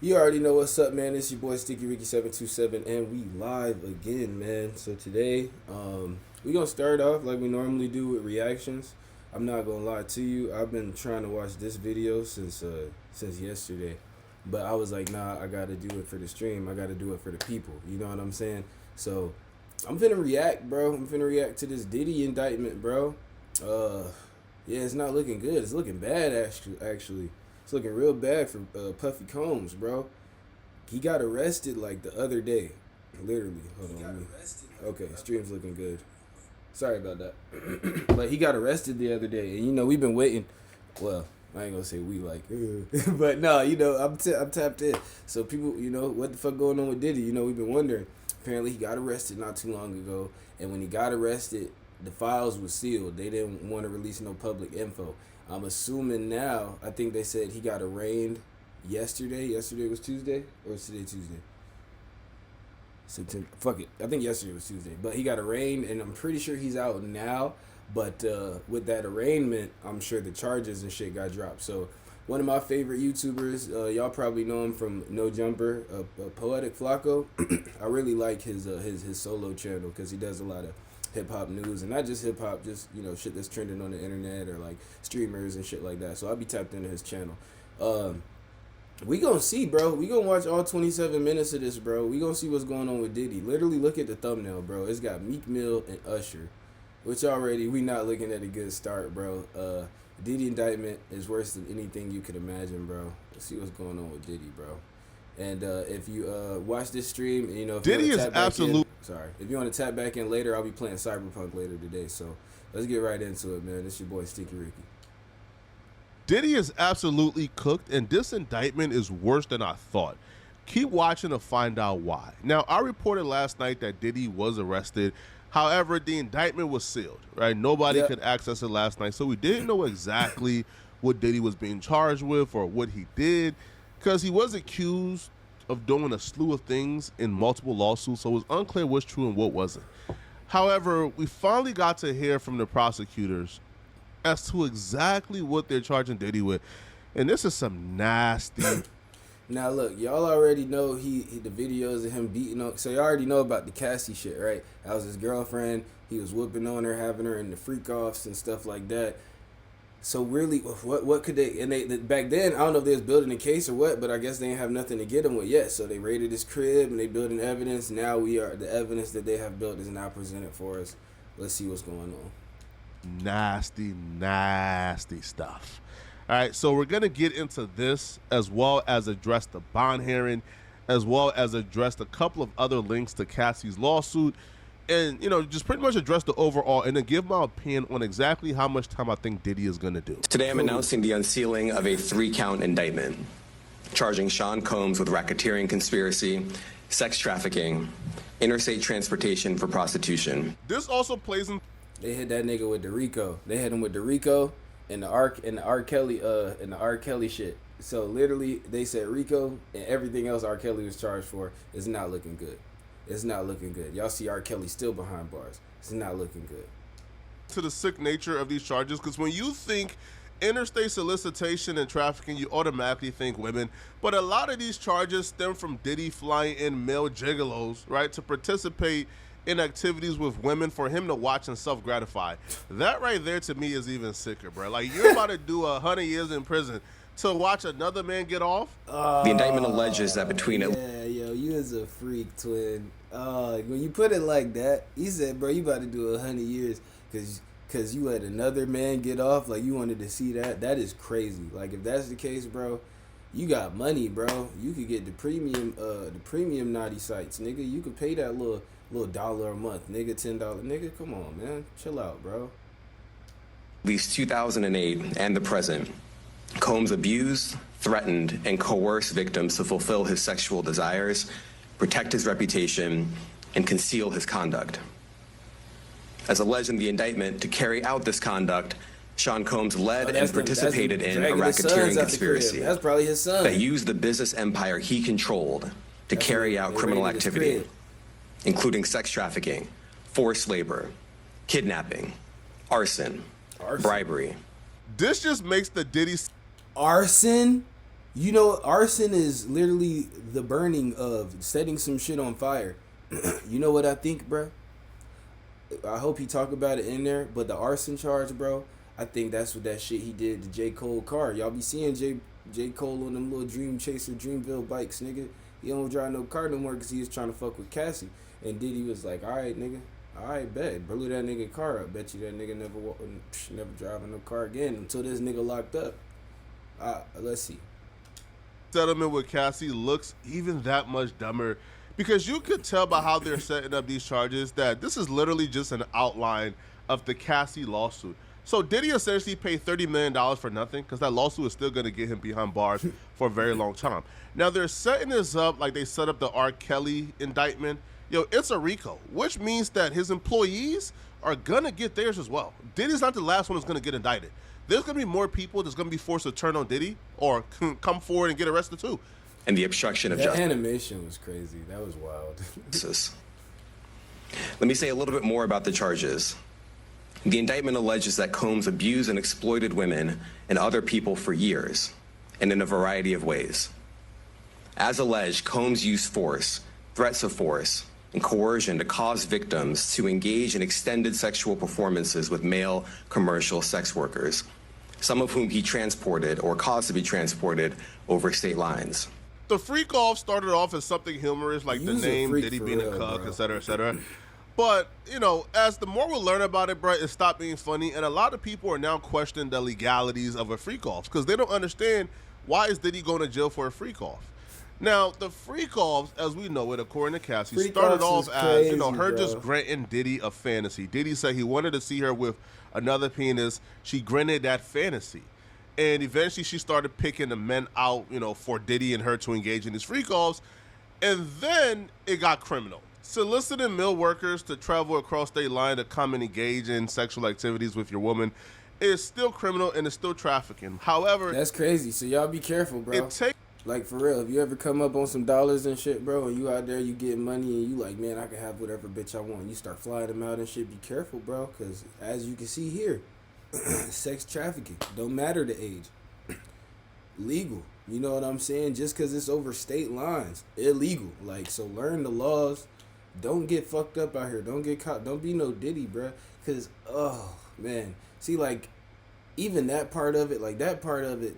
You already know what's up, man. It's your boy Sticky Ricky 727, and we live again, man. So today, we gonna start off like we normally do with reactions. I'm not gonna lie to you. I've been trying to watch this video since yesterday, but I was like, nah, I gotta do it for the stream. I gotta do it for the people. You know what I'm saying? So I'm finna react, bro. I'm finna react to this Diddy indictment, bro. Uh, yeah, it's not looking good. It's looking bad, actually. It's looking real bad for Puffy Combs, bro. He got arrested like the other day. Literally. Hold on. Okay, stream's looking good. Sorry about that. But he got arrested the other day. And, you know, we've been waiting. Well, I ain't going to say we like. But, no, you know, I'm tapped in. So, people, you know, what the fuck going on with Diddy? You know, we've been wondering. Apparently, he got arrested not too long ago. And when he got arrested, the files were sealed. They didn't want to release no public info. I'm assuming now, I think they said he got arraigned yesterday. Yesterday was Tuesday? Or is today Tuesday? September. Fuck it. I think yesterday was Tuesday. But he got arraigned, and I'm pretty sure he's out now. But with that arraignment, I'm sure the charges and shit got dropped. So one of my favorite YouTubers, y'all probably know him from No Jumper, Poetic Flacco. I really like his solo channel because he does a lot of hip hop news, and not just hip hop, just, you know, shit that's trending on the internet or like streamers and shit like that. So I'll be tapped into his channel. We gonna see, bro. We gonna watch all 27 minutes of this, bro. We gonna see what's going on with Diddy. Literally, look at the thumbnail, bro. It's got Meek Mill and Usher, which already we not looking at a good start, bro. Diddy indictment is worse than anything you could imagine, bro. Let's see what's going on with Diddy, bro. And if you watch this stream, you know, if Diddy you is absolute. Sorry, if you want to tap back in later, I'll be playing Cyberpunk later today. So let's get right into it, man. It's your boy Sticky Ricky. Diddy is absolutely cooked, and this indictment is worse than I thought. Keep watching to find out why. Now, I reported last night that Diddy was arrested. However, the indictment was sealed, right? Nobody could access it last night, so we didn't know exactly what Diddy was being charged with or what he did, because he was accused of doing a slew of things in multiple lawsuits, so it was unclear what's true and what wasn't. However, we finally got to hear from the prosecutors as to exactly what they're charging Diddy with, and this is some nasty. Now look, y'all already know he the videos of him beating on. So you already know about the Cassie shit, right? That was his girlfriend. He was whooping on her, having her in the freak offs and stuff like that. So really, what could they? And they back then, I don't know if they was building a case or what, but I guess they didn't have nothing to get him with yet. So they raided his crib and they building evidence. Now the evidence that they have built is now presented for us. Let's see what's going on. Nasty, nasty stuff. All right, so we're going to get into this as well as address the bond hearing, as well as address a couple of other links to Cassie's lawsuit, and, you know, just pretty much address the overall and then give my opinion on exactly how much time I think Diddy is going to do. Today I'm announcing the unsealing of a 3-count indictment, charging Sean Combs with racketeering conspiracy, sex trafficking, interstate transportation for prostitution. This also plays in. They hit that nigga with the RICO. They hit him with the RICO and the R Kelly shit. So literally they said RICO and everything else R. Kelly was charged for is not looking good. It's not looking good. Y'all see R. Kelly still behind bars. It's not looking good. To the sick nature of these charges, because when you think interstate solicitation and trafficking, you automatically think women, but a lot of these charges stem from Diddy flying in male gigolos, right, to participate in activities with women for him to watch and self-gratify. That right there to me is even sicker, bro. Like, you're about to do 100 years in prison to watch another man get off? The indictment alleges that between it. Yeah, yo, you is a freak, twin. When you put it like that, he said, bro, you about to do 100 years because you had another man get off. Like, you wanted to see that. That is crazy. Like, if that's the case, bro, you got money, bro. You could get the premium naughty sites, nigga. You could pay that little dollar a month, nigga, $10. Nigga, come on, man. Chill out, bro. At least 2008 and the present, Combs abused, threatened, and coerced victims to fulfill his sexual desires, protect his reputation, and conceal his conduct. As alleged in the indictment, to carry out this conduct, Sean Combs led and participated in a racketeering conspiracy That's probably his son. that used the business empire he controlled to carry out criminal activity, including sex trafficking, forced labor, kidnapping, arson, bribery. This just makes the Diddy Arson? You know, arson is literally the burning of setting some shit on fire. You know what I think, bro? I hope he talk about it in there, but the arson charge, bro, I think that's what that shit he did to J. Cole car. Y'all be seeing J. Cole on them little Dream Chaser, Dreamville bikes, nigga. He don't drive no car no more because he was trying to fuck with Cassie. And Diddy was like, all right, nigga. All right, bet. Blew that nigga car up. Bet you that nigga never driving no car again until this nigga locked up. Let's see. Settlement with Cassie looks even that much dumber because you could tell by how they're setting up these charges that this is literally just an outline of the Cassie lawsuit. So Diddy essentially paid $30 million for nothing because that lawsuit is still going to get him behind bars for a very long time. Now they're setting this up like they set up the R. Kelly indictment. Yo, it's a RICO, which means that his employees are going to get theirs as well. Diddy's not the last one that's going to get indicted. There's going to be more people that's going to be forced to turn on Diddy or come forward and get arrested too. And the obstruction of That justice. animation was crazy. That was wild. Let me say a little bit more about the charges. The indictment alleges that Combs abused and exploited women and other people for years, and in a variety of ways. As alleged, Combs used force, threats of force, and coercion to cause victims to engage in extended sexual performances with male commercial sex workers, some of whom he transported or caused to be transported over state lines. The freak off started off as something humorous, like the You's a name freak Diddy for being real, a cuck, bro. et cetera, et cetera. But, you know, as the more we learn about it, bro, it stopped being funny. And a lot of people are now questioning the legalities of a freak off because they don't understand why is Diddy going to jail for a freak off. Now, the freak offs, as we know it, according to Cassie, Freak started offs off is as, you know, crazy, her bro. just granting Diddy a fantasy. Diddy said he wanted to see her with another penis. She granted that fantasy. And eventually she started picking the men out, you know, for Diddy and her to engage in these freak offs. And then it got criminal. Soliciting mill workers to travel across state line to come and engage in sexual activities with your woman is still criminal and it's still trafficking. However, That's crazy. So y'all be careful, bro. it takes Like, for real, if you ever come up on some dollars and shit, bro, and you out there, you getting money, and you like, man, I can have whatever bitch I want. You start flying them out and shit. Be careful, bro, because as you can see here, sex trafficking don't matter the age. Legal. You know what I'm saying? Just because it's over state lines, illegal. Like, so learn the laws. Don't get fucked up out here. Don't get caught. Don't be no Diddy, bro. Because, oh, man. See, like, even that part of it,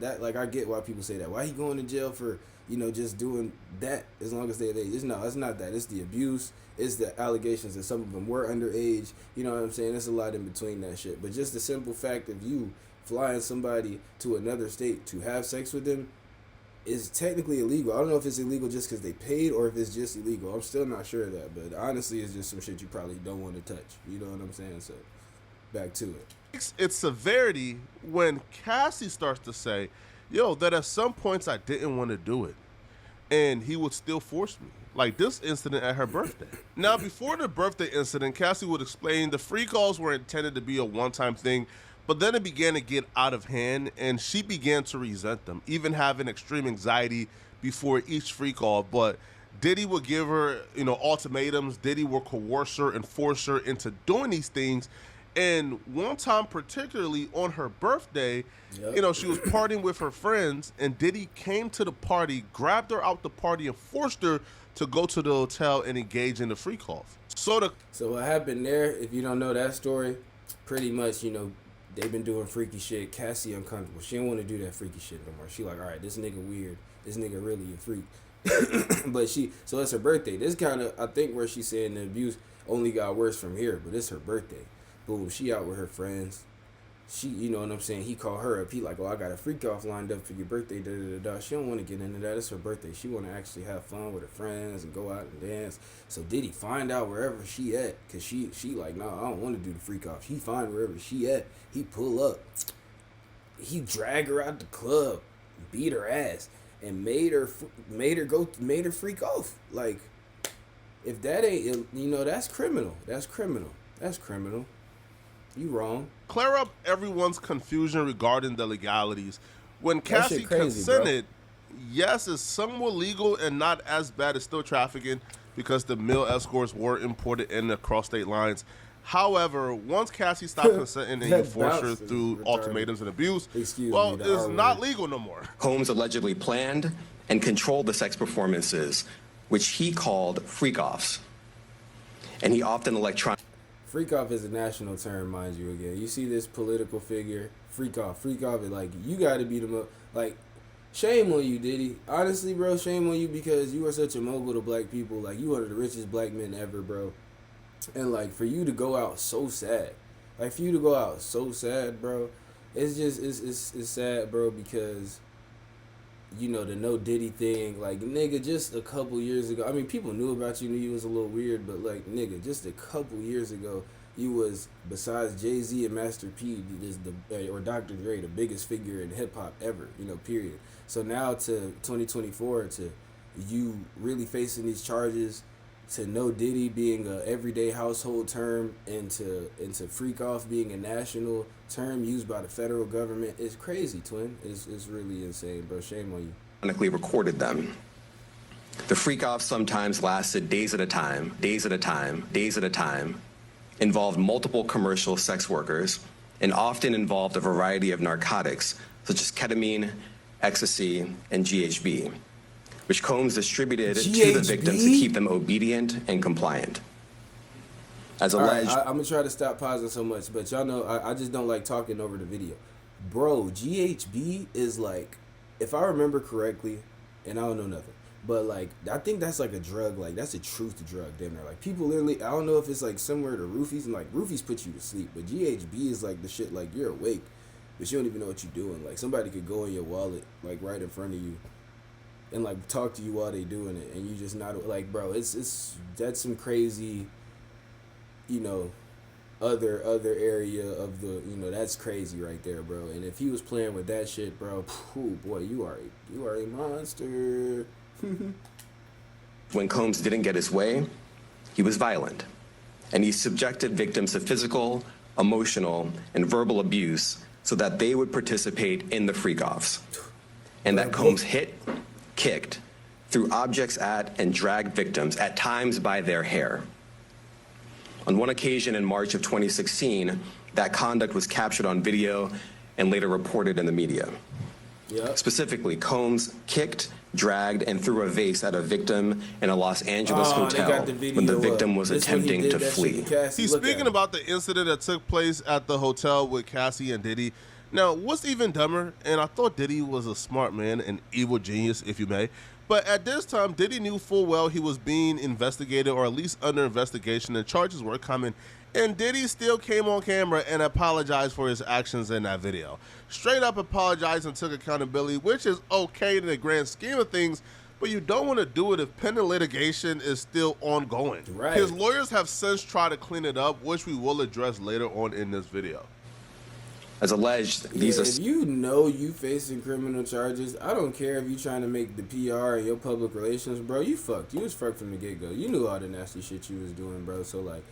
that, like, I get why people say that. Why he going to jail for, you know, just doing that as long as they're of age? It's not that. It's the abuse. It's the allegations that some of them were underage. You know what I'm saying? There's a lot in between that shit. But just the simple fact of you flying somebody to another state to have sex with them is technically illegal. I don't know if it's illegal just because they paid or if it's just illegal. I'm still not sure of that. But honestly, it's just some shit you probably don't want to touch. You know what I'm saying? So, back to it. its severity when Cassie starts to say, yo, that at some points I didn't want to do it. And he would still force me. Like this incident at her birthday. Now, before the birthday incident, Cassie would explain the free calls were intended to be a one-time thing, but then it began to get out of hand, and she began to resent them, even having extreme anxiety before each free call. But Diddy would give her, you know, ultimatums. Diddy would coerce her and force her into doing these things. And one time, particularly on her birthday, Yep. you know, she was partying with her friends, and Diddy came to the party, grabbed her out the party, and forced her to go to the hotel and engage in the freak off. So what happened there, if you don't know that story, pretty much, you know, they've been doing freaky shit. Cassie uncomfortable. She don't want to do that freaky shit no more. She like, all right, this nigga weird. This nigga really a freak. But so it's her birthday. This kind of, I think where she's saying the abuse only got worse from here, but it's her birthday. Boom, she out with her friends. She, you know what I'm saying? He called her up. He like, oh, I got a freak off lined up for your birthday. Da, da, da, da. She don't want to get into that. It's her birthday. She want to actually have fun with her friends and go out and dance. So Diddy find out wherever she at, cause she like, nah, I don't want to do the freak off. He find wherever she at. He pull up. He drag her out the club, beat her ass, and made her freak off. Like, if that ain't, you know, that's criminal. That's criminal. That's criminal. You wrong. clear up everyone's confusion regarding the legalities. When That Cassie shit crazy, consented, yes, it's somewhat legal and not as bad as still trafficking because the male escorts were imported in across state lines. However, once Cassie stopped consenting and you force her through ultimatums and abuse, it's not legal no more. Combs allegedly planned and controlled the sex performances, which he called freak-offs. And he often Freak off is a national term, mind you. Again, you see this political figure, freak off is like, you got to be the most, like, shame on you, Diddy. Honestly, bro, shame on you, because you are such a mogul to black people. Like, you one of the richest black men ever, bro. And like, for you to go out so sad, bro, it's just it's sad, bro, because, you know, the no Diddy thing, like, nigga, just a couple years ago, I mean, people knew about you, knew you was a little weird, but like, nigga, just a couple years ago, you was, besides Jay-Z and Master P, just or Dr. Dre, the biggest figure in hip hop ever, you know, period. So now to 2024, to you really facing these charges, to no Diddy being a everyday household term, and to freak off being a national term used by the federal government, is crazy, twin. It's really insane, bro. Shame on you. Ironically recorded them. The freak-offs sometimes lasted days at a time, involved multiple commercial sex workers, and often involved a variety of narcotics, such as ketamine, ecstasy, and GHB, which Combs distributed to the victims to keep them obedient and compliant. As alleged... I'm going to try to stop pausing so much, but y'all know I just don't like talking over the video. Bro, GHB is like, if I remember correctly, and I don't know nothing, but like, I think that's like a drug, like, that's a truth drug, damn near. Like, people literally, I don't know if it's like similar to roofies, and like, roofies put you to sleep, but GHB is like the shit, like, you're awake, but you don't even know what you're doing. Like, somebody could go in your wallet, like, right in front of you, and like talk to you while they doing it, and you just not, like, bro, it's that's some crazy, you know, other area of the, you know, that's crazy right there, bro. And if he was playing with that shit, bro, phew, boy, you are a monster. When Combs didn't get his way, he was violent, and he subjected victims to physical, emotional, and verbal abuse so that they would participate in the freak-offs, and that Combs hit, kicked, threw objects at, and dragged victims, at times by their hair. On one occasion in March of 2016, that conduct was captured on video and later reported in the media. Yep. Specifically, Combs kicked, dragged, and threw a vase at a victim in a Los Angeles hotel when the victim was attempting to flee. He's speaking about the incident that took place at the hotel with Cassie and Diddy. Now, what's even dumber, and I thought Diddy was a smart man, an evil genius, if you may, but at this time, Diddy knew full well he was being investigated, or at least under investigation, and charges were coming, and Diddy still came on camera and apologized for his actions in that video. Straight up apologized and took accountability, which is okay in the grand scheme of things, but you don't want to do it if pending litigation is still ongoing. Right. His lawyers have since tried to clean it up, which we will address later on in this video. As alleged, these are... If you know you facing criminal charges, I don't care if you trying to make the PR and your public relations, bro. You fucked. You was fucked from the get-go. You knew all the nasty shit you was doing, bro. So, like,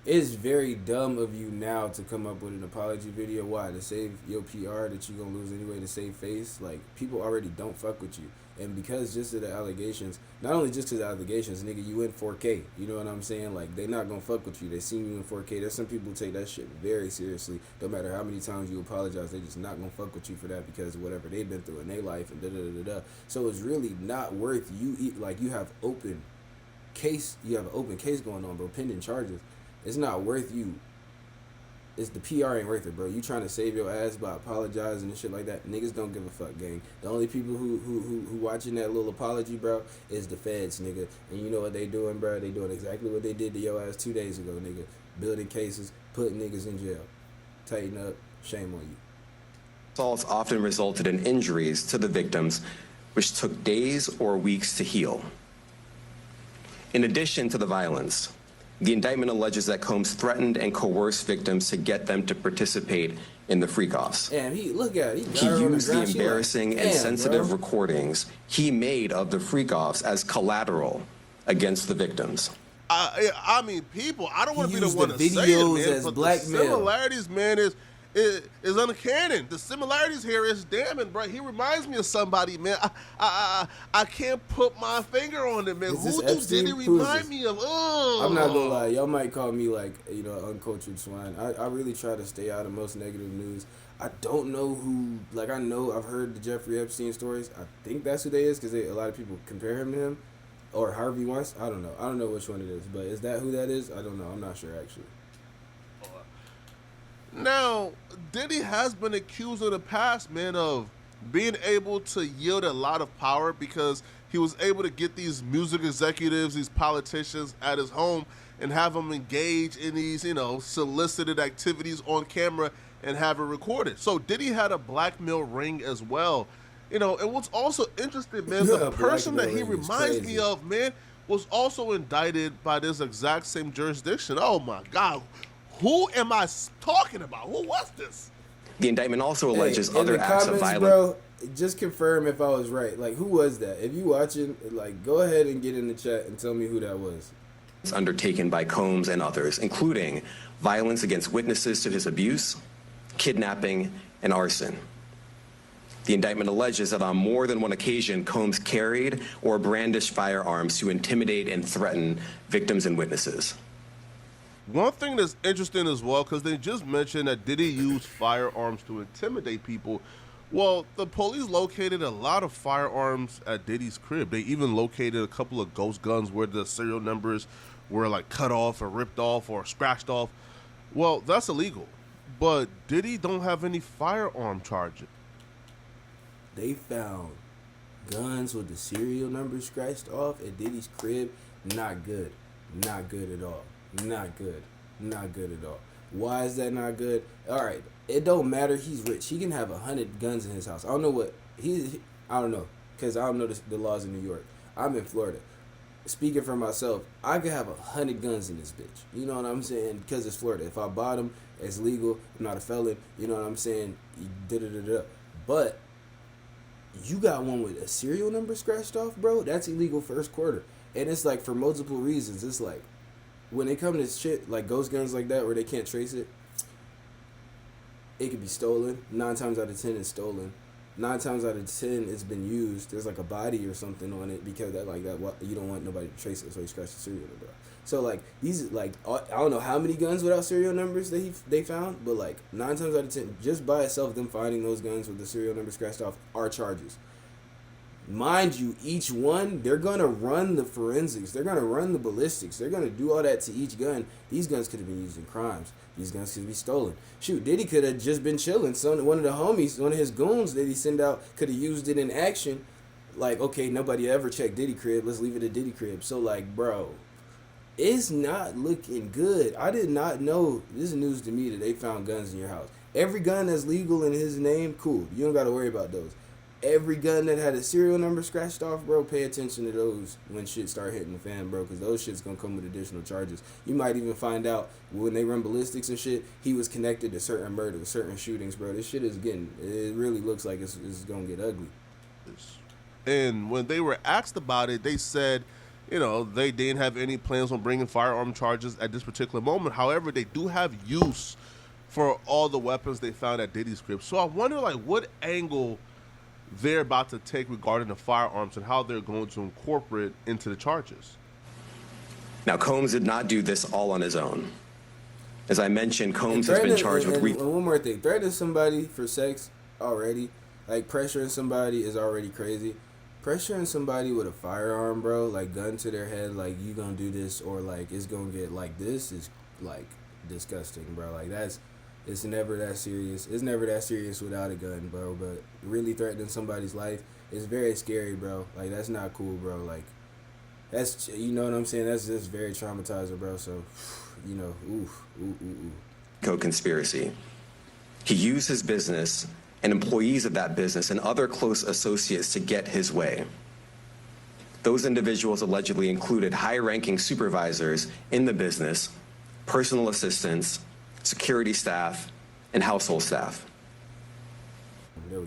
it's very dumb of you now to come up with an apology video. Why? To save your PR that you gonna lose anyway, to save face? Like, people already don't fuck with you. And because just of the allegations, not only just because of the allegations, nigga, you in 4K. You know what I'm saying? Like, they not gonna fuck with you. They seen you in 4K. There's some people who take that shit very seriously. No matter how many times you apologize, they just not gonna fuck with you for that because of whatever they've been through in their life and da-da-da-da-da. So it's really not worth you, like, you have an open case going on, bro, pending charges. It's not worth you. It's the PR ain't worth it, bro. You trying to save your ass by apologizing and shit like that. Niggas don't give a fuck, gang. The only people who watching that little apology, bro, is the feds, nigga. And you know what they doing, bro? They doing exactly what they did to your ass 2 days ago, nigga. Building cases, putting niggas in jail. Tighten up. Shame on you. Assaults often resulted in injuries to the victims, which took days or weeks to heal. In addition to the violence, the indictment alleges that Combs threatened and coerced victims to get them to participate in the freak-offs. Damn, look at it. He used the embarrassing and sensitive recordings he made of the freak-offs as collateral against the victims. I mean, people, I don't want to be the one to say it, man, as but blackmail. The similarities, man, is is uncanny. The similarities here is damning, bro. He reminds me of somebody, man. I can't put my finger on it, man. Who does Diddy remind me of? I'm not gonna lie, y'all might call me like, uncultured swine. I really try to stay out of most negative news. I don't know who, like, I know I've heard the Jeffrey Epstein stories. I think that's who they is because a lot of people compare him to him. Or Harvey Weinstein. I don't know. I don't know which one it is. But is that who that is? I don't know. I'm not sure, actually. Now, Diddy has been accused in the past, man, of being able to yield a lot of power because he was able to get these music executives, these politicians at his home and have them engage in these, solicited activities on camera and have it recorded. So Diddy had a blackmail ring as well. And what's also interesting, man, the person that he reminds me of, man, was also indicted by this exact same jurisdiction. Oh, my God. Who am I talking about? Who was this? The indictment also alleges other acts of violence. Bro, just confirm if I was right. Like, who was that? If you watching, like, go ahead and get in the chat and tell me who that was. Undertaken by Combs and others, including violence against witnesses to his abuse, kidnapping, and arson. The indictment alleges that on more than one occasion, Combs carried or brandished firearms to intimidate and threaten victims and witnesses. One thing that's interesting as well, because they just mentioned that Diddy used firearms to intimidate people. Well, the police located a lot of firearms at Diddy's crib. They even located a couple of ghost guns where the serial numbers were like cut off or ripped off or scratched off. Well, that's illegal. But Diddy don't have any firearm charges. They found guns with the serial numbers scratched off at Diddy's crib. Not good. Not good at all. Not good. Not good at all. Why is that not good? All right. It don't matter. He's rich. He can have 100 guns in his house. I don't know what I don't know because I don't know the laws in New York. I'm in Florida. Speaking for myself, I could have 100 guns in this bitch. You know what I'm saying? Because it's Florida. If I bought them, it's legal. I'm not a felon. You know what I'm saying? But you got one with a serial number scratched off, bro. That's illegal first quarter. And it's like for multiple reasons. It's like when they come to shit like ghost guns like that where they can't trace it, it could be stolen. 9 times out of 10 it's stolen. 9 times out of 10 it's been used. There's like a body or something on it because that you don't want nobody to trace it, so you scratch the serial number. So like these like I don't know how many guns without serial numbers they found, but like 9 times out of 10 just by itself them finding those guns with the serial number scratched off are charges. Mind you, each one, they're going to run the forensics. They're going to run the ballistics. They're going to do all that to each gun. These guns could have been used in crimes. These guns could be stolen. Shoot, Diddy could have just been chilling. One of the homies, one of his goons that he sent out could have used it in action. Like, okay, nobody ever checked Diddy crib. Let's leave it at Diddy crib. So, like, bro, it's not looking good. I did not know. This is news to me that they found guns in your house. Every gun that's legal in his name, cool. You don't got to worry about those. Every gun that had a serial number scratched off, bro, pay attention to those when shit start hitting the fan, bro, because those shit's going to come with additional charges. You might even find out when they run ballistics and shit, he was connected to certain murders, certain shootings, bro. This shit is it really looks like it's going to get ugly. And when they were asked about it, they said, they didn't have any plans on bringing firearm charges at this particular moment. However, they do have use for all the weapons they found at Diddy's crib. So I wonder, like, what angle they're about to take regarding the firearms and how they're going to incorporate into the charges. Now, Combs did not do this all on his own. As I mentioned, Combs has been charged with... And one more thing. Threatening somebody for sex already, like pressuring somebody is already crazy. Pressuring somebody with a firearm, bro, like gun to their head, like you gonna do this or like it's gonna get like this is like disgusting, bro. Like it's never that serious. It's never that serious without a gun, bro. But really threatening somebody's life is very scary, bro. Like, that's not cool, bro. Like, that's, you know what I'm saying? That's just very traumatizing, bro. So, oof. Co-conspiracy. He used his business and employees of that business and other close associates to get his way. Those individuals allegedly included high-ranking supervisors in the business, personal assistants, security staff, and household staff.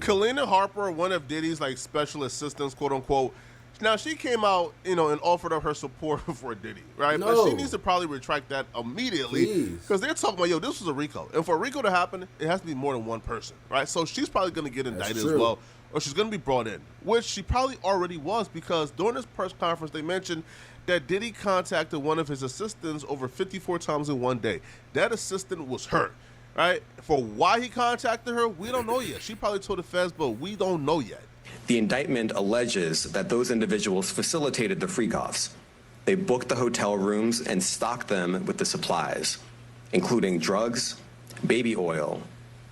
Kalina Harper, one of Diddy's like special assistants, quote unquote, Now she came out, and offered up her support for Diddy, right? But No. she needs to probably retract that immediately Please. because they're talking about, this was a RICO, and for a RICO to happen, it has to be more than one person, right? So she's probably going to get indicted as true. well, or she's going to be brought in, which she probably already was because during this press conference they mentioned that Diddy contacted one of his assistants over 54 times in one day. That assistant was her. Right? For why he contacted her, we don't know yet. She probably told the feds, but we don't know yet. The indictment alleges that those individuals facilitated the freak-offs. They booked the hotel rooms and stocked them with the supplies, including drugs, baby oil,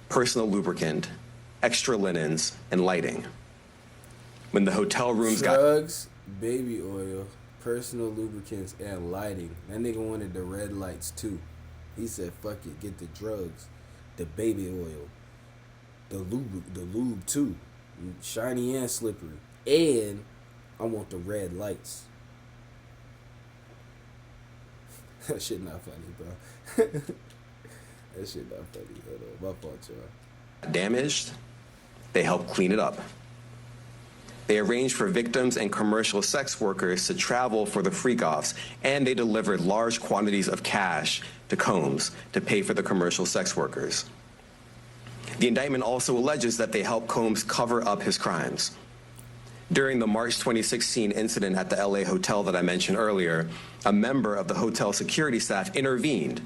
personal lubricant, extra linens, and lighting. When the hotel rooms drugs, baby oil, personal lubricants, and lighting. That nigga wanted the red lights too. He said, "Fuck it, get the drugs, the baby oil, the lube too, shiny and slippery, and I want the red lights." That shit not funny, bro. That shit not funny at all. My fault, y'all. damaged, they helped clean it up. They arranged for victims and commercial sex workers to travel for the freak-offs, and they delivered large quantities of cash to Combs to pay for the commercial sex workers. The indictment also alleges that they helped Combs cover up his crimes. During the March 2016 incident at the LA hotel that I mentioned earlier, a member of the hotel security staff intervened,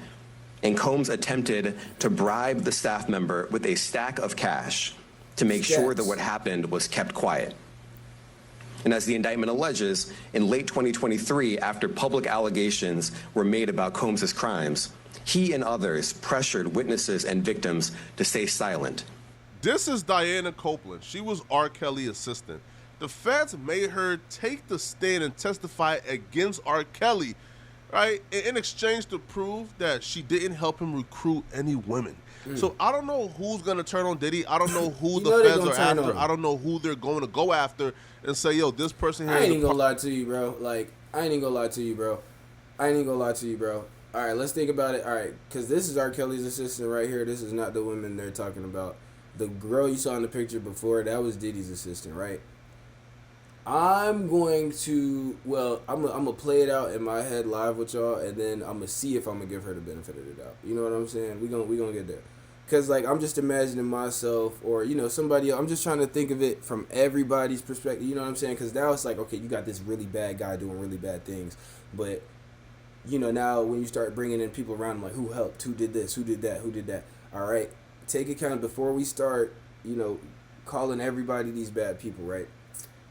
and Combs attempted to bribe the staff member with a stack of cash to make sure that what happened was kept quiet. And as the indictment alleges, in late 2023, after public allegations were made about Combs' crimes, he and others pressured witnesses and victims to stay silent. This is Diana Copeland. She was R. Kelly's assistant. The feds made her take the stand and testify against R. Kelly, right, in exchange to prove that she didn't help him recruit any women. So I don't know who's going to turn on Diddy. I don't know who the feds are after. I don't know who they're going to go after and say, yo, this person here. I ain't even gonna lie to you, bro. I ain't even gonna lie to you, bro. All right, let's think about it. All right, because this is R. Kelly's assistant right here. This is not the woman they're talking about. The girl you saw in the picture before, that was Diddy's assistant, right? I'm going to, I'm gonna play it out in my head live with y'all, and then I'm gonna see if I'm gonna give her the benefit of the doubt. You know what I'm saying? We gonna get there. Cause I'm just imagining myself, or somebody else. I'm just trying to think of it from everybody's perspective. You know what I'm saying? Cause now it's like, okay, you got this really bad guy doing really bad things, but now when you start bringing in people around him, like who helped, who did this, who did that. All right, take account before we start, calling everybody these bad people, right?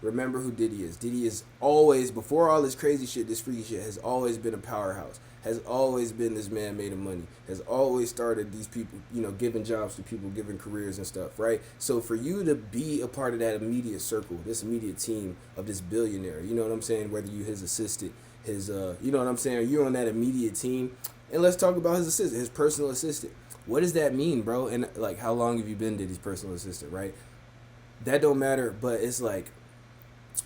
Remember who Diddy is. Diddy is always, before all this crazy shit, this freaky shit, has always been a powerhouse. Has always been this man made of money. Has always started these people, giving jobs to people, giving careers and stuff, right? So for you to be a part of that immediate circle, this immediate team of this billionaire, you know what I'm saying? Whether you his assistant, his, you know what I'm saying? You're on that immediate team. And let's talk about his assistant, his personal assistant. What does that mean, bro? And how long have you been Diddy's personal assistant, right? That don't matter, but it's like,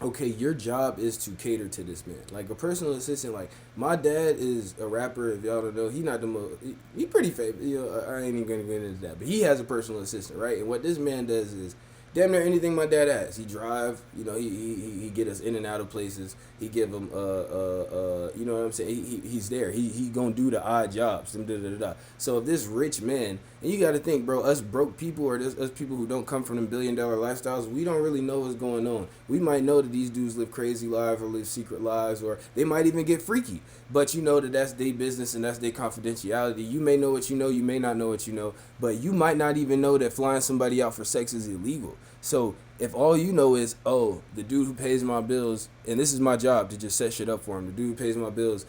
okay, your job is to cater to this man. Like a personal assistant, my dad is a rapper. If y'all don't know, he not the most, he pretty famous. I ain't even gonna get into that. But he has a personal assistant, right? And what this man does is damn near anything my dad has. He drive, he get us in and out of places. He give him, you know what I'm saying? He's there. He gonna do the odd jobs. So if this rich man, and you got to think, bro, us broke people or us people who don't come from them $1 billion lifestyles, we don't really know what's going on. We might know that these dudes live crazy lives or live secret lives, or they might even get freaky. But that's their business and that's their confidentiality. You may know what you know, you may not know what you know, but you might not even know that flying somebody out for sex is illegal. So if all you know is, oh, the dude who pays my bills, and this is my job to just set shit up for him, the dude who pays my bills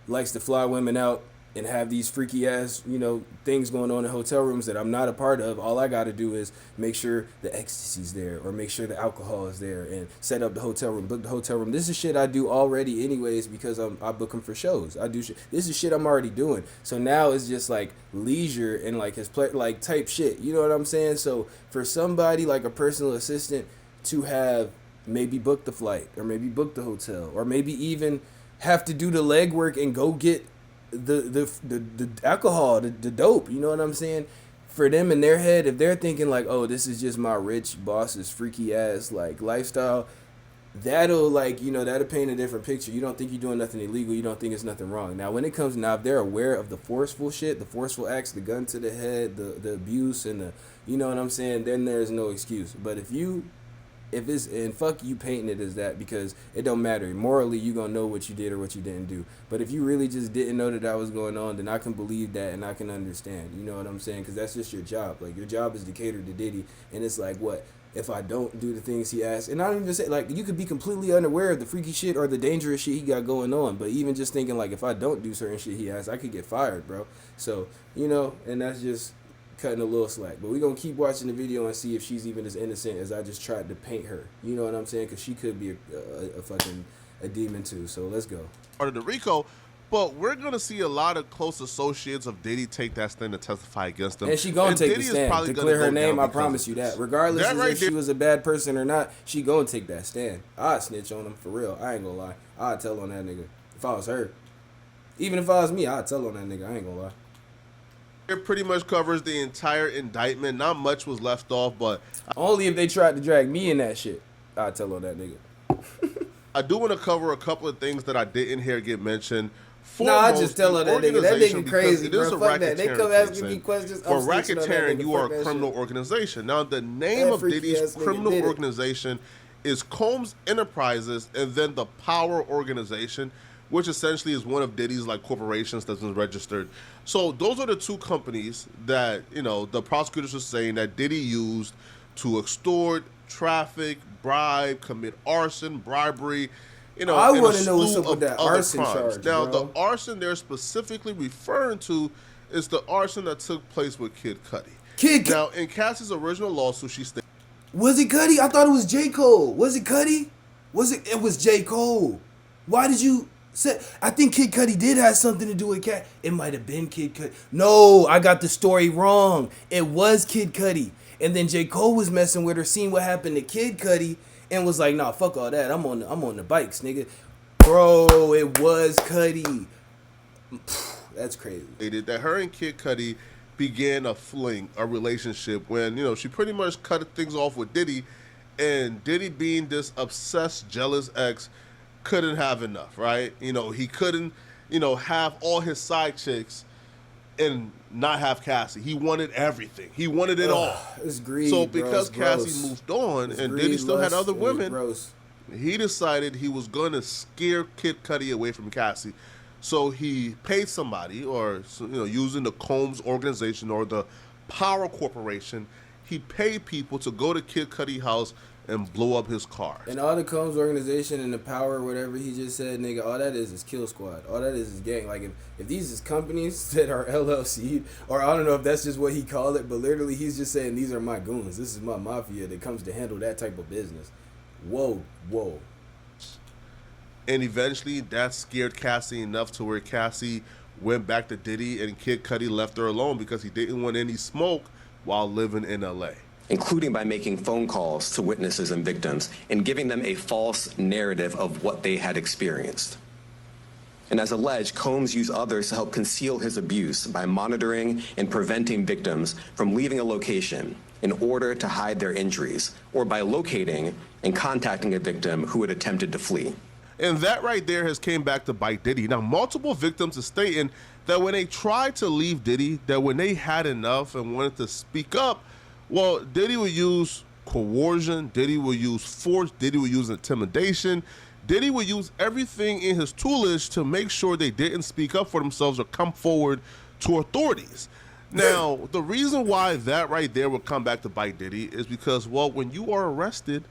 likes to fly women out and have these freaky ass, things going on in hotel rooms that I'm not a part of. All I got to do is make sure the ecstasy's there, or make sure the alcohol is there, and set up the hotel room, book the hotel room. This is shit I do already anyways, because I book them for shows. I do shit. This is shit I'm already doing. So now it's just leisure and his type shit. You know what I'm saying? So for somebody like a personal assistant to have maybe book the flight, or maybe book the hotel, or maybe even have to do the legwork and go get the alcohol, the dope, you know what I'm saying? For them in their head, if they're thinking oh, this is just my rich boss's freaky ass lifestyle, that'll like, you know, that'll paint a different picture. You don't think you're doing nothing illegal. You don't think it's nothing wrong. Now, when it comes now, if they're aware of the forceful shit, the forceful acts, the gun to the head, the abuse, and the, you know what I'm saying, then there's no excuse. But if it's, and fuck you painting it as that, because it don't matter. Morally, you gonna know what you did or what you didn't do. But if you really just didn't know that was going on, then I can believe that and I can understand. You know what I'm saying? Because that's just your job. Like, your job is to cater to Diddy, and it's like, what if I don't do the things he asks? And I don't even say, like, you could be completely unaware of the freaky shit or the dangerous shit he got going on, but even just thinking, like, if I don't do certain shit he asks, I could get fired, bro. So, you know, and that's just cutting a little slack. But we're going to keep watching the video and see if she's even as innocent as I just tried to paint her. You know what I'm saying? Because she could be a fucking a demon too. So let's go. Part of the RICO. But we're going to see a lot of close associates of Diddy take that stand to testify against him. And she going to take Diddy the stand. To clear her name, I promise you that. Regardless of if she was a bad person or not, she going to take that stand. I'd snitch on him for real. I ain't going to lie. I'd tell on that nigga. If I was her. Even if I was me, I'd tell on that nigga. I ain't going to lie. It pretty much covers the entire indictment. Not much was left off, but... Only if they tried to drag me in that shit, I'd tell on that nigga. I do want to cover a couple of things that I didn't hear get mentioned. Nah, I just tell her that nigga. That nigga crazy, bro. Fuck that. They come asking me questions. For racketeering, you are a criminal organization. Now, the name of Diddy's criminal organization is Combs Enterprises, and then the Power Organization, which essentially is one of Diddy's like corporations that's been registered. So those are the two companies that, you know, the prosecutors are saying that Diddy used to extort, traffic, bribe, commit arson, bribery. You know, I want to know what's up with that arson charge. Now, bro. The arson they're specifically referring to is the arson that took place with Kid Cudi. Now, in Cassie's original lawsuit, she stated, was it Cudi? I thought it was J. Cole. Was it Cudi? It was J. Cole. Why did you say? I think Kid Cudi did have something to do with Cat. It might have been Kid Cudi. No, I got the story wrong. It was Kid Cudi. And then J. Cole was messing with her, seeing what happened to Kid Cudi, and was like, nah, fuck all that. I'm on the bikes, nigga. Bro, it was Cudi. That's crazy. that her and Kid Cudi began a relationship when, you know, she pretty much cut things off with Diddy, and Diddy, being this obsessed, jealous ex, couldn't have enough, right? You know, he couldn't, you know, have all his side chicks and not have Cassie. He wanted everything. He wanted it all. It's greed, so because Cassie moved on and greed, Diddy still had other lust, women, he decided he was going to scare Kid Cudi away from Cassie. So he paid somebody, or, you know, using the Combs organization or the Power Corporation, he paid people to go to Kid Cudi's house and blow up his car. And all the Combs organization and the Power, whatever he just said, nigga, all that is Kill Squad. All that is gang. Like, if these is companies that are LLC, or I don't know if that's just what he called it, but literally he's just saying, these are my goons. This is my mafia that comes to handle that type of business. Whoa. And eventually that scared Cassie enough to where Cassie went back to Diddy, and Kid Cudi left her alone because he didn't want any smoke while living in LA. Including by making phone calls to witnesses and victims and giving them a false narrative of what they had experienced. And as alleged, Combs used others to help conceal his abuse by monitoring and preventing victims from leaving a location in order to hide their injuries, or by locating and contacting a victim who had attempted to flee. And that right there has came back to bite Diddy. Now, multiple victims are stating that when they tried to leave Diddy, that when they had enough and wanted to speak up, well, Diddy would use coercion, Diddy would use force, Diddy would use intimidation, Diddy would use everything in his toolage to make sure they didn't speak up for themselves or come forward to authorities. Now, the reason why that right there would come back to bite Diddy is because, well, when you are arrested,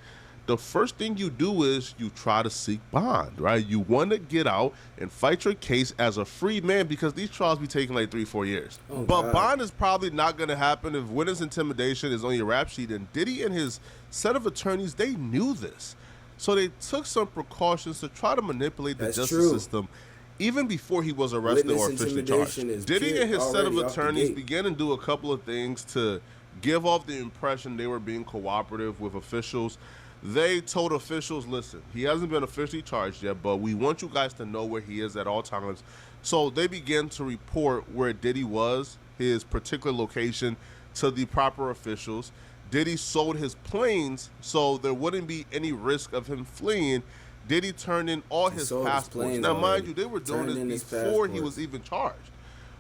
the first thing you do is you try to seek bond, right? You want to get out and fight your case as a free man, because these trials be taking like 3-4 years. But bond is probably not going to happen if witness intimidation is on your rap sheet. And Diddy and his set of attorneys, they knew this. So they took some precautions to try to manipulate the justice system even before he was arrested or officially charged. Diddy and his set of attorneys began to do a couple of things to give off the impression they were being cooperative with officials. They told officials, listen, he hasn't been officially charged yet, but we want you guys to know where he is at all times. So they began to report where Diddy was, his particular location, to the proper officials. Diddy sold his planes so there wouldn't be any risk of him fleeing. Diddy turned in all his passports. Now, mind you, they were doing this before he was even charged,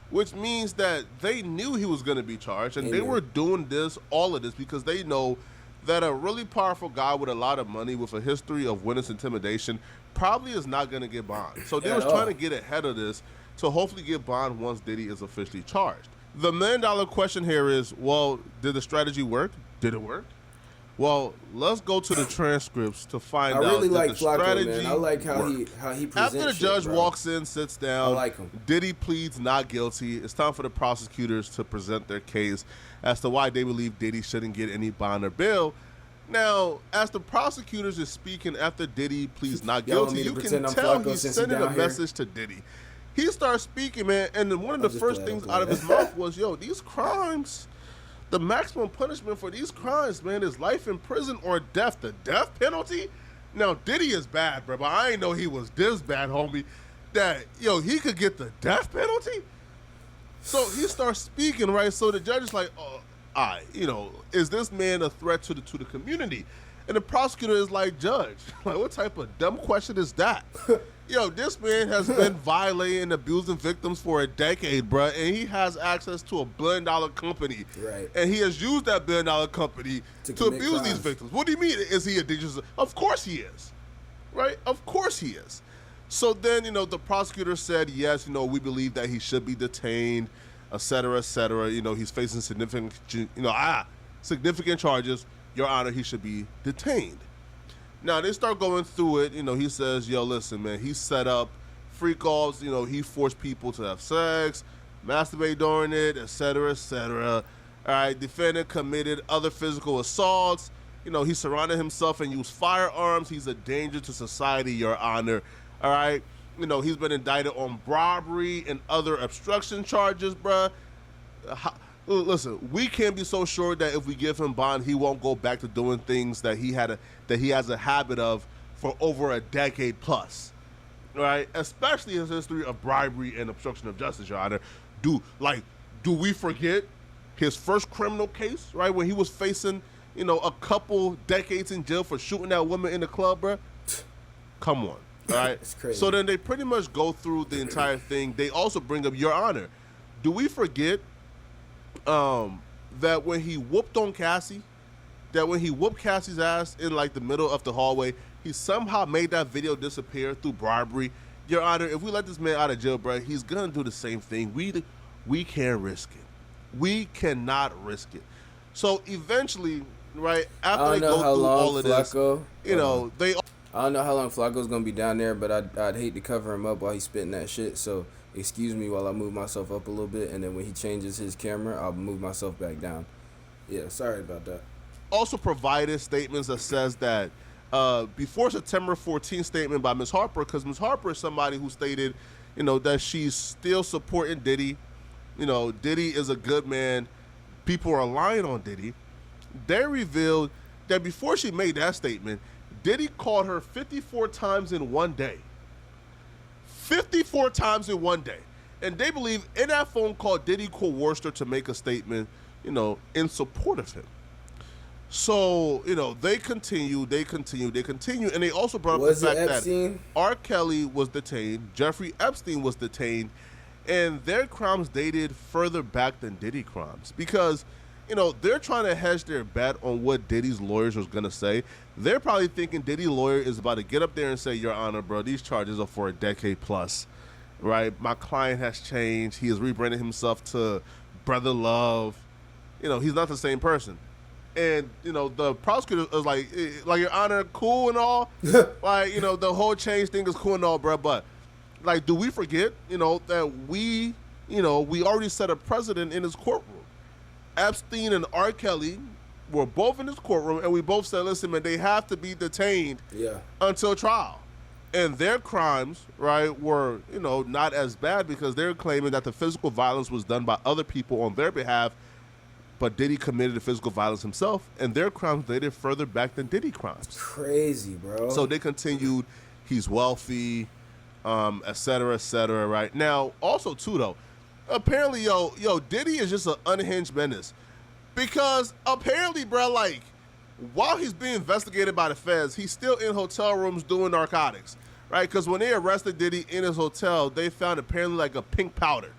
which means that they knew he was going to be charged, and they were doing all of this, because they know that a really powerful guy with a lot of money with a history of witness intimidation probably is not going to get bond. So they was trying to get ahead of this to hopefully get bond once Diddy is officially charged. The $1 million question here is, well, did the strategy work? Did it work? Well, let's go to the transcripts to find out. I really like the Flacco, strategy man. I like how worked. he presents. After the judge bro. walks in, sits down, I like him. Diddy pleads not guilty. It's time for the prosecutors to present their case as to why they believe Diddy shouldn't get any bond or bail. Now, as the prosecutors is speaking after Diddy pleads not guilty, you can tell he's sending a message to Diddy. He starts speaking, man, and then one of the first things out of his mouth was, yo, these crimes, the maximum punishment for these crimes, man, is life in prison or death. The death penalty? Now, Diddy is bad, bro, but I ain't know he was this bad, homie, that, yo, he could get the death penalty? So he starts speaking, right? So the judge is like, oh, all right, you know, is this man a threat to the community? And the prosecutor is like, judge, like, what type of dumb question is that? Yo, this man has been violating and abusing victims for a decade, bro, and he has access to $1 billion company. Right. And he has used that $1 billion company to abuse these victims. What do you mean? Is he a dangerous? Of course he is. Right? Of course he is. So then, you know, the prosecutor said, yes, you know, we believe that he should be detained, et cetera, et cetera. You know, he's facing significant charges. Your Honor, he should be detained. Now, they start going through it. You know, he says, yo, listen, man, he set up freak-offs. You know, he forced people to have sex, masturbate during it, et cetera, et cetera. All right, defendant committed other physical assaults. You know, he surrounded himself and used firearms. He's a danger to society, Your Honor. All right? You know, he's been indicted on robbery and other obstruction charges, bruh. Listen, we can't be so sure that if we give him bond, he won't go back to doing things that he has a habit of for over a decade plus, right? Especially his history of bribery and obstruction of justice, Your Honor. Do we forget his first criminal case, right, when he was facing, you know, a couple decades in jail for shooting that woman in the club, bruh? Come on, all right? It's crazy. So then they pretty much go through the entire thing. They also bring up, Your Honor, do we forget that when he whooped on Cassie, that when he whooped Cassie's ass in like the middle of the hallway, he somehow made that video disappear through bribery? Your Honor, if we let this man out of jail, bro, he's gonna do the same thing. We can't risk it. We cannot risk it. So eventually, right after they go through all of this, you know, I don't know how long Flacco's gonna be down there, but I'd hate to cover him up while he's spitting that shit. So excuse me while I move myself up a little bit, and then when he changes his camera, I'll move myself back down. Yeah, sorry about that. Also provided statements that says that before September 14th statement by Ms. Harper, because Ms. Harper is somebody who stated, you know, that she's still supporting Diddy. You know, Diddy is a good man. People are lying on Diddy. They revealed that before she made that statement, Diddy called her 54 times in one day. 54 times in one day. And they believe in that phone call, Diddy coerced her to make a statement, you know, in support of him. So, you know, they continue, and they also brought up the fact that R. Kelly was detained, Jeffrey Epstein was detained, and their crimes dated further back than Diddy crimes. Because, you know, they're trying to hedge their bet on what Diddy's lawyers was going to say. They're probably thinking Diddy's lawyer is about to get up there and say, Your Honor, bro, these charges are for a decade plus, right? My client has changed. He has rebranded himself to Brother Love. You know, he's not the same person. And, you know, the prosecutor was like, Your Honor, cool and all. Like, you know, the whole change thing is cool and all, bro. But, like, do we forget, you know, that we already set a precedent in his courtroom. Epstein and R. Kelly were both in this courtroom, and we both said, listen, man, they have to be detained until trial. And their crimes, right, were, you know, not as bad because they're claiming that the physical violence was done by other people on their behalf, but Diddy committed the physical violence himself, and their crimes dated further back than Diddy crimes. Crazy, bro. So they continued, he's wealthy, et cetera, right? Now, also, too, though, apparently, yo, Diddy is just an unhinged menace. Because apparently, bro, like, while he's being investigated by the feds, he's still in hotel rooms doing narcotics, right? Because when they arrested Diddy in his hotel, they found apparently like a pink powder,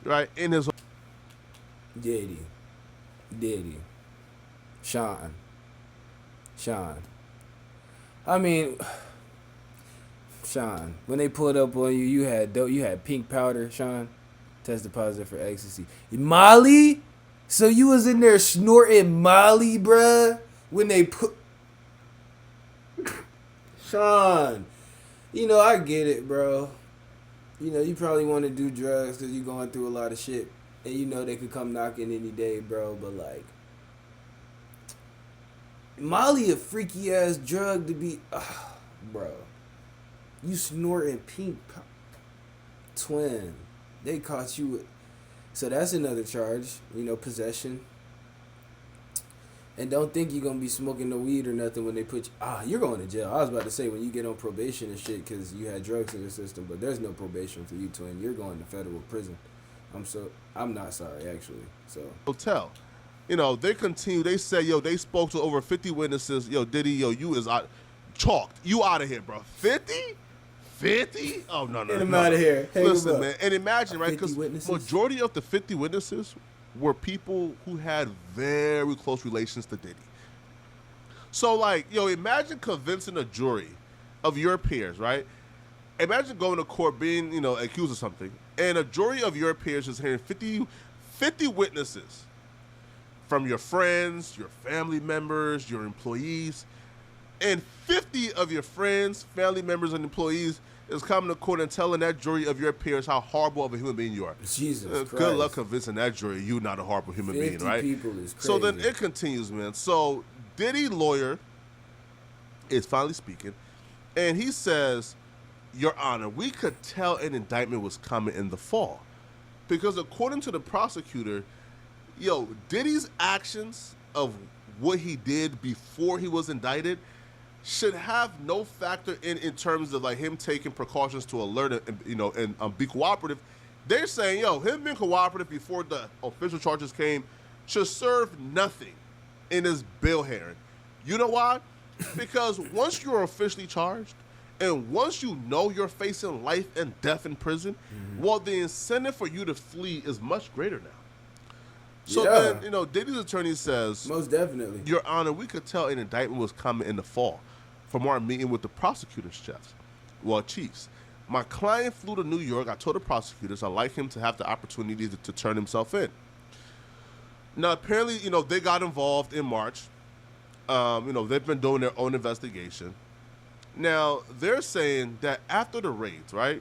right, in his. Diddy. Sean. I mean, Sean, when they pulled up on you, you had pink powder, Sean. Tested positive for ecstasy. Molly? So you was in there snorting Molly, bruh? When they put... Sean, I get it, bro. You probably want to do drugs because you're going through a lot of shit. And they could come knocking any day, bro. But, like, Molly a freaky-ass drug to be... bro. You snorting pink... Twin. They caught you with... So that's another charge, possession. And don't think you're going to be smoking no weed or nothing when they put you... you're going to jail. I was about to say when you get on probation and shit because you had drugs in your system, but there's no probation for you, twin. You're going to federal prison. I'm not sorry, actually. So Hotel. They continue. They say, they spoke to over 50 witnesses. Diddy, you is out. Chalked. You out of here, bro. 50? 50? Oh, no. Get him out of here. Listen, man. And imagine, right? Because witnesses? majority of the 50 witnesses were people who had very close relations to Diddy. So, like, imagine convincing a jury of your peers, right? Imagine going to court being, accused of something, and a jury of your peers is hearing 50 witnesses from your friends, your family members, your employees, and 50 of your friends, family members, and employees is coming to court and telling that jury of your peers how horrible of a human being you are. Jesus Christ. Good luck convincing that jury you're not a horrible human being, right? 50 people is crazy. So then it continues, man. So Diddy's lawyer is finally speaking, and he says, Your Honor, we could tell an indictment was coming in the fall. Because according to the prosecutor, Diddy's actions of what he did before he was indicted should have no factor in terms of like him taking precautions to alert and be cooperative. They're saying, him being cooperative before the official charges came should serve nothing in his bail hearing. You know why? Because once you're officially charged and once you know you're facing life and death in prison, well, the incentive for you to flee is much greater now. So then, Diddy's attorney says, most definitely, Your Honor, we could tell an indictment was coming in the fall from our meeting with the prosecutor's chiefs. My client flew to New York. I told the prosecutors I'd like him to have the opportunity to turn himself in. Now, apparently, they got involved in March. They've been doing their own investigation. Now, they're saying that after the raids, right,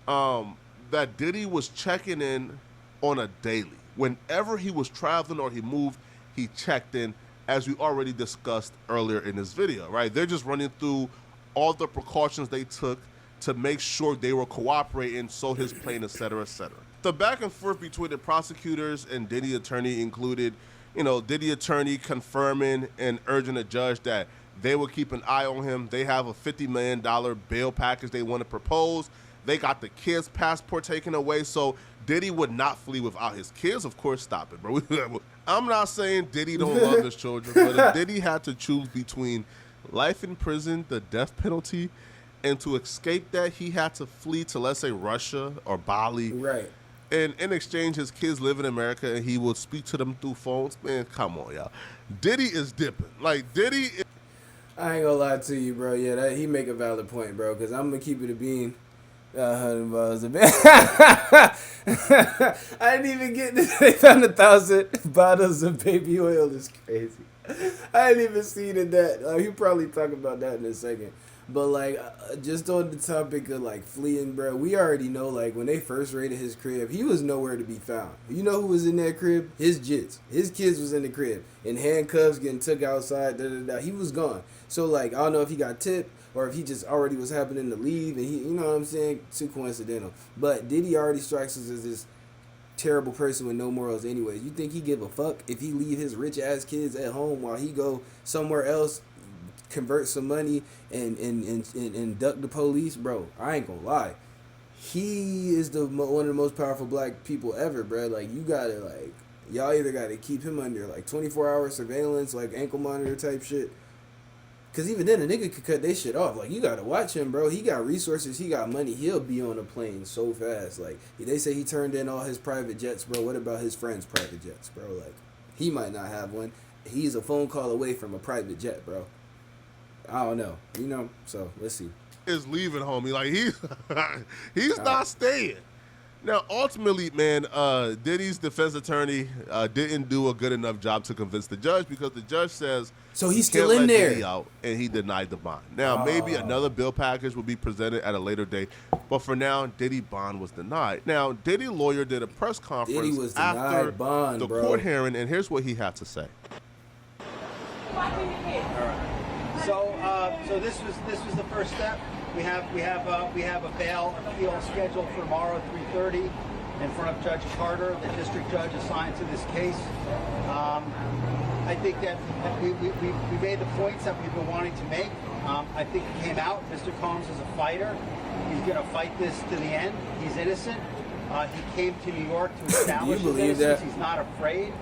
that Diddy was checking in on a daily. Whenever he was traveling or he moved, he checked in, as we already discussed earlier in this video, right? They're just running through all the precautions they took to make sure they were cooperating, so his plane, et cetera, et cetera. The back and forth between the prosecutors and Diddy attorney included, Diddy attorney confirming and urging the judge that they will keep an eye on him. They have a $50 million bail package they want to propose. They got the kids' passport taken away, so Diddy would not flee without his kids. Of course, stop it, bro. I'm not saying Diddy don't love his children, but if Diddy had to choose between life in prison, the death penalty, and to escape that, he had to flee to, let's say, Russia or Bali. right. And in exchange, his kids live in America, and he would speak to them through phones. Man, come on, y'all. Diddy is dipping. Like, Diddy is... I ain't gonna lie to you, bro. Yeah, he make a valid point, bro, because I'm gonna keep it a bean. $100 a bag. I didn't even get this. They found 1,000 bottles of baby oil. It's crazy. I didn't even see that. He'll probably talk about that in a second. But like, just on the topic of like fleeing, bro, we already know like when they first raided his crib, he was nowhere to be found. You know who was in that crib? His jits. His kids was in the crib in handcuffs, getting took outside. He was gone. So like, I don't know if he got tipped or if he just already was happening to leave, and he, you know what I'm saying, too coincidental. But Diddy already strikes us as this terrible person with no morals anyways. You think he give a fuck if he leave his rich ass kids at home while he go somewhere else, convert some money and duck the police? Bro, I ain't gonna lie, he is one of the most powerful black people ever, bro. Like, you gotta like Y'all either got to keep him under like 24-hour surveillance, like ankle monitor type shit. Cause even then a nigga could cut they shit off. Like you gotta watch him, bro. He got resources. He got money. He'll be on a plane so fast. Like they say he turned in all his private jets, bro. What about his friends' private jets, bro? Like he might not have one. He's a phone call away from a private jet, bro. I don't know. You know. So let's see. Is leaving, homie. Like he's not staying. Now, ultimately, man, Diddy's defense attorney didn't do a good enough job to convince the judge because the judge says so he's he can't still in let there. Diddy out, and he denied the bond. Now, maybe another bill package will be presented at a later date, but for now, Diddy bond was denied. Now, Diddy lawyer did a press conference Diddy was denied after bond, the bro. court hearing, and here's what he had to say. All right. So this was the first step. We have a bail appeal scheduled for tomorrow at 3:30 in front of Judge Carter, the district judge assigned to this case. I think that we made the points that we've been wanting to make. I think it came out. Mr. Combs is a fighter. He's going to fight this to the end. He's innocent. He came to New York to establish his innocence. He's not afraid.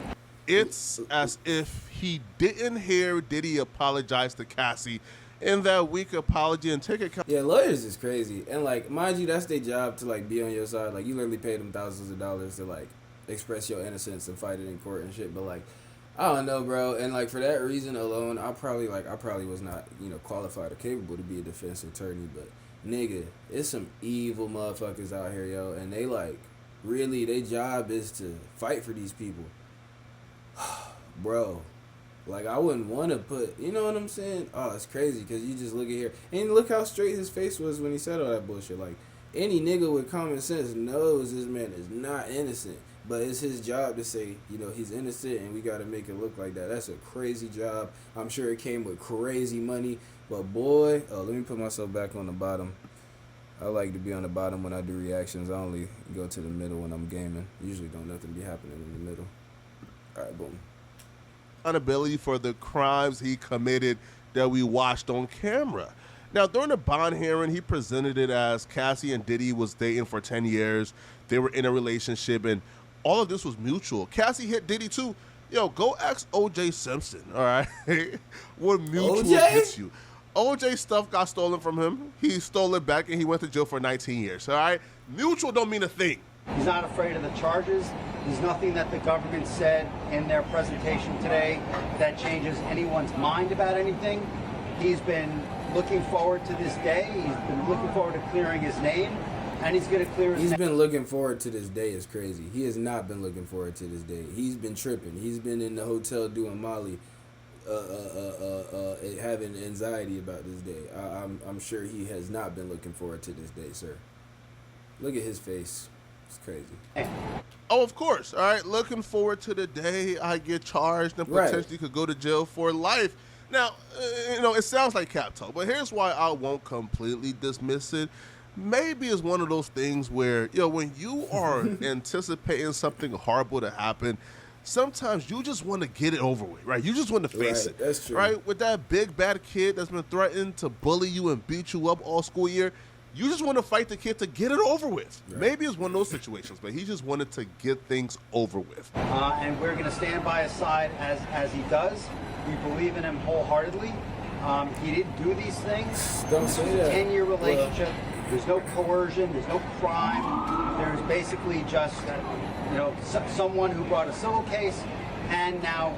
It's as if he didn't hear Diddy apologize to Cassie in that weak apology and take account. Yeah, lawyers is crazy. And, like, mind you, that's their job to, like, be on your side. Like, you literally pay them thousands of dollars to, like, express your innocence and fight it in court and shit. But, like, I don't know, bro. And, like, for that reason alone, I probably was not, qualified or capable to be a defense attorney. But, nigga, it's some evil motherfuckers out here, yo. And they, like, really, their job is to fight for these people. Bro. Like, I wouldn't want to put, you know what I'm saying? Oh, it's crazy because you just look at here. And look how straight his face was when he said all that bullshit. Like, any nigga with common sense knows this man is not innocent. But it's his job to say, he's innocent and we got to make it look like that. That's a crazy job. I'm sure it came with crazy money. But, boy, let me put myself back on the bottom. I like to be on the bottom when I do reactions. I only go to the middle when I'm gaming. Usually don't nothing be happening in the middle. All right, boom. Accountability for the crimes he committed that we watched on camera. Now, during the bond hearing, he presented it as Cassie and Diddy was dating for 10 years. They were in a relationship, and all of this was mutual. Cassie hit Diddy, too. Yo, go ask O.J. Simpson, all right? What mutual gets you. O.J. stuff got stolen from him. He stole it back, and he went to jail for 19 years, all right? Mutual don't mean a thing. He's not afraid of the charges. There's nothing that the government said in their presentation today that changes anyone's mind about anything. He's been looking forward to this day. He's been looking forward to clearing his name, and he's going to clear his name. He's been looking forward to this day is crazy. He has not been looking forward to this day. He's been tripping. He's been in the hotel doing Molly, having anxiety about this day. I'm sure he has not been looking forward to this day, sir. Look at his face. It's crazy. Oh, of course. All right. Looking forward to the day I get charged and potentially could go to jail for life. Now, it sounds like cap talk, but here's why I won't completely dismiss it. Maybe it's one of those things where, when you are anticipating something horrible to happen, sometimes you just want to get it over with, right? You just want to face it. That's true. Right? With that big bad kid that's been threatened to bully you and beat you up all school year, you just want to fight the kid to get it over with. Right. Maybe it's one of those situations, but he just wanted to get things over with. And we're going to stand by his side as he does. We believe in him wholeheartedly. He didn't do these things. Don't say that. 10-year relationship. There's no coercion. There's no crime. There's basically just, someone who brought a civil case and now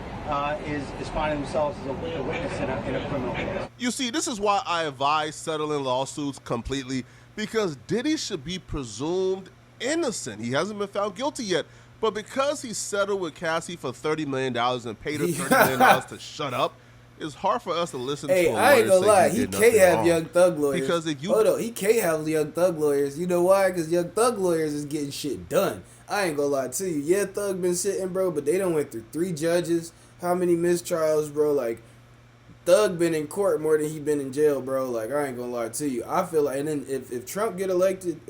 is finding themselves as a witness in a criminal case. You see, this is why I advise settling lawsuits completely, because Diddy should be presumed innocent. He hasn't been found guilty yet, but because he settled with Cassie for $30 million and paid her $30 million to shut up, it's hard for us to listen to a lawyer I ain't gonna lie. he can't have wrong. Young Thug lawyers. Because if you... Hold on. He can't have Young Thug lawyers. You know why? Because Young Thug lawyers is getting shit done. I ain't gonna lie to you. Yeah, Thug been sitting, bro, but they done went through 3 judges. How many mistrials, bro? Like, Thug been in court more than he been in jail, bro. Like, I ain't gonna lie to you. I feel like, and then if Trump get elected,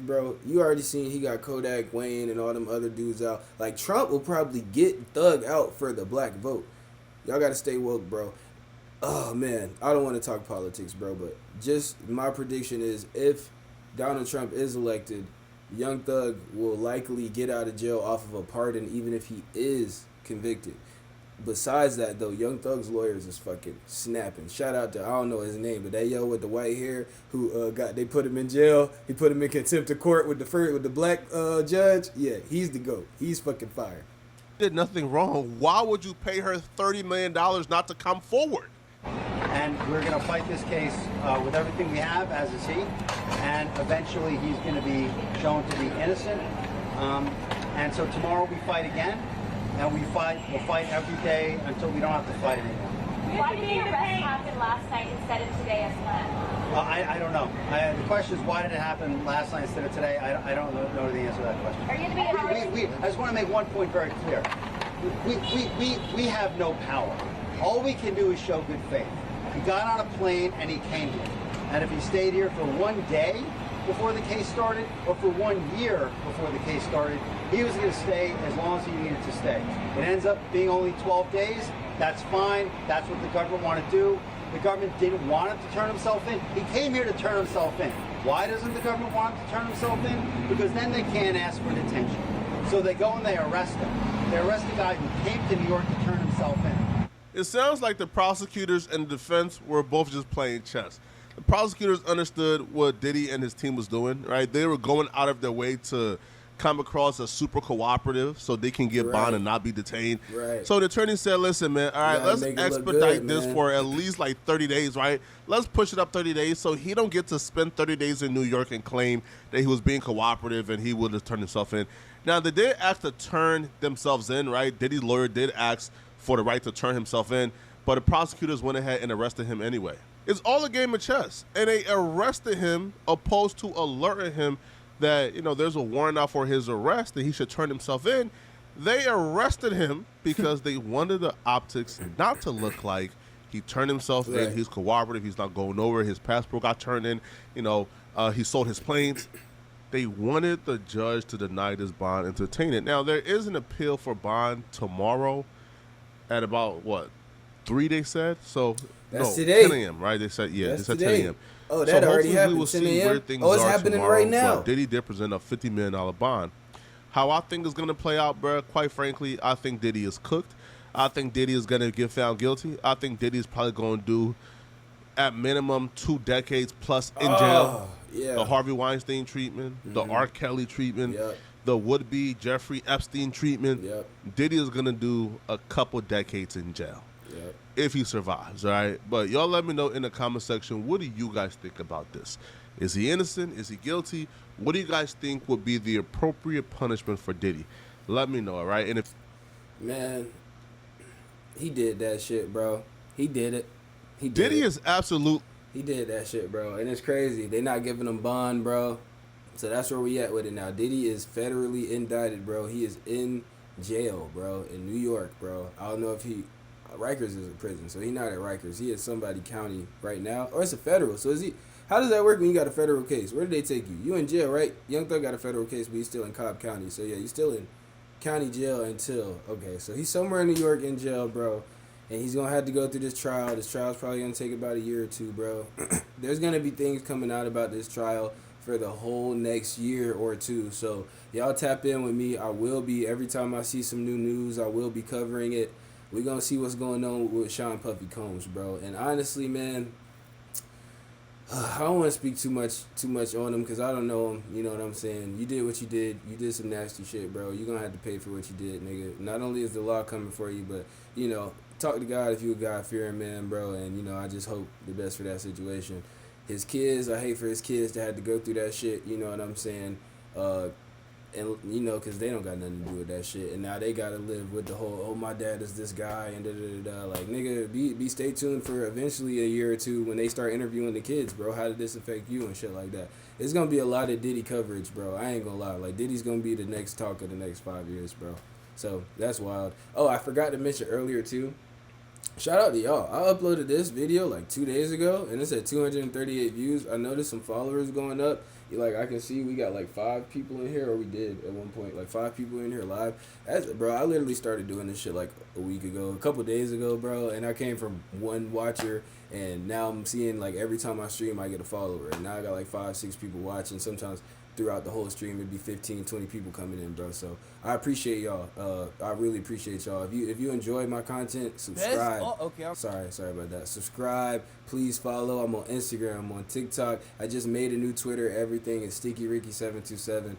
bro, you already seen he got Kodak Wayne and all them other dudes out. Like, Trump will probably get Thug out for the black vote. Y'all gotta stay woke, bro. Oh, man. I don't want to talk politics, bro, but just my prediction is if Donald Trump is elected, Young Thug will likely get out of jail off of a pardon, even if he is convicted. Besides that, though, Young Thug's lawyers is fucking snapping. Shout out to, I don't know his name, but that yo with the white hair who they put him in jail. He put him in contempt of court with the black judge. Yeah, he's the GOAT. He's fucking fire. Did nothing wrong. Why would you pay her $30 million not to come forward? And we're going to fight this case with everything we have, as is he. And eventually he's going to be shown to be innocent. And so tomorrow we fight again. And we'll fight every day until we don't have to fight anymore. Why did the arrest happen last night instead of today as planned? I don't know. The question is, why did it happen last night instead of today? I don't know the answer to that question. Are you going to be I just want to make one point very clear. We have no power. All we can do is show good faith. He got on a plane and he came here. And if he stayed here for one day before the case started, or for 1 year before the case started, he was going to stay as long as he needed to stay. It ends up being only 12 days. That's fine. That's what the government wanted to do. The government didn't want him to turn himself in. He came here to turn himself in. Why doesn't the government want him to turn himself in? Because then they can't ask for detention. So they go and they arrest him. They arrest a guy who came to New York to turn himself in. It sounds like the prosecutors and the defense were both just playing chess. The prosecutors understood what Diddy and his team was doing, right? They were going out of their way to come across as super cooperative so they can get bond and not be detained. Right. So the attorney said, listen, man, all right, let's expedite this for at least like 30 days, right? Let's push it up 30 days so he don't get to spend 30 days in New York and claim that he was being cooperative and he would have turned himself in. Now, they did ask to turn themselves in, right? Diddy's lawyer did ask for the right to turn himself in, but the prosecutors went ahead and arrested him anyway. It's all a game of chess, and they arrested him opposed to alerting him that, you know, there's a warrant out for his arrest and he should turn himself in. They arrested him because they wanted the optics not to look like he turned himself in, he's cooperative, he's not going nowhere, his passport got turned in, you know, he sold his planes. They wanted the judge to deny this bond and to detain it. Now, there is an appeal for bond tomorrow at about, what, 3 they said? So, that's no, today. 10 a.m., right? They said, yeah, That's they said today. 10 a.m. Oh, that so already happened. We will 10 see a.m.? where things Oh, it's are happening tomorrow, right now. but Diddy did present a $50 million bond. How I think it's going to play out, bro, quite frankly, I think Diddy is cooked. I think Diddy is going to get found guilty. I think Diddy is probably going to do, at minimum, 2 decades plus in jail. Yeah. The Harvey Weinstein treatment, the R. Kelly treatment, the would-be Jeffrey Epstein treatment. Diddy is going to do a couple decades in jail. If he survives, all right? But y'all let me know in the comment section, what do you guys think about this? Is he innocent? Is he guilty? What do you guys think would be the appropriate punishment for Diddy? Let me know, all right? And if man, he did that shit, bro. He did it. He did Diddy it. is absolute. He did that shit, bro. And it's crazy. They not giving him bond, bro. So that's where we at with it now. Diddy is federally indicted, bro. He is in jail, bro, in New York, bro. I don't know if he... Rikers is a prison, so he not at Rikers. He at somebody county right now. Or it's a federal. So is he... How does that work when you got a federal case? Where did they take you? You in jail, right? Young Thug got a federal case, but he's still in Cobb County. So yeah, he's still in county jail until... Okay, so he's somewhere in New York in jail, bro. And he's going to have to go through this trial. This trial's probably going to take about a year or two, bro. There's going to be things coming out about this trial for the whole next year or two. So y'all tap in with me. I will be, every time I see some new news, I will be covering it. We're going to see what's going on with Sean Puffy Combs, bro. And honestly, man, I don't want to speak too much on him because I don't know him. You know what I'm saying? You did what you did. You did some nasty shit, bro. You're going to have to pay for what you did, nigga. Not only is the law coming for you, but, you know, talk to God if you a God-fearing man, bro. And, you know, I just hope the best for that situation. His kids, I hate for his kids to have to go through that shit. You know what I'm saying? And, you know, because they don't got nothing to do with that shit. And now they got to live with the whole, oh, my dad is this guy, and da-da-da-da. Like, nigga, be stay tuned for eventually a year or two when they start interviewing the kids, bro. How did this affect you and shit like that? It's going to be a lot of Diddy coverage, bro. I ain't going to lie. Like, Diddy's going to be the next talk of the next 5 years, bro. So, that's wild. Oh, I forgot to mention earlier, too. Shout out to y'all. I uploaded this video like 2 days ago, and it's at 238 views. I noticed some followers going up. Like, I can see we got like 5 people in here, or we did at one point, like 5 people in here live. Bro, I literally started doing this shit like a week ago, a couple days ago, bro, and I came from 1 watcher, and now I'm seeing like every time I stream I get a follower, and now I got like 5, 6 people watching. Sometimes throughout the whole stream, it'd be 15, 20 people coming in, bro. So I appreciate y'all. I really appreciate y'all. If you enjoy my content, subscribe. Sorry about that. Subscribe. Please follow. I'm on Instagram. I'm on TikTok. I just made a new Twitter. Everything is Sticky Ricky 727.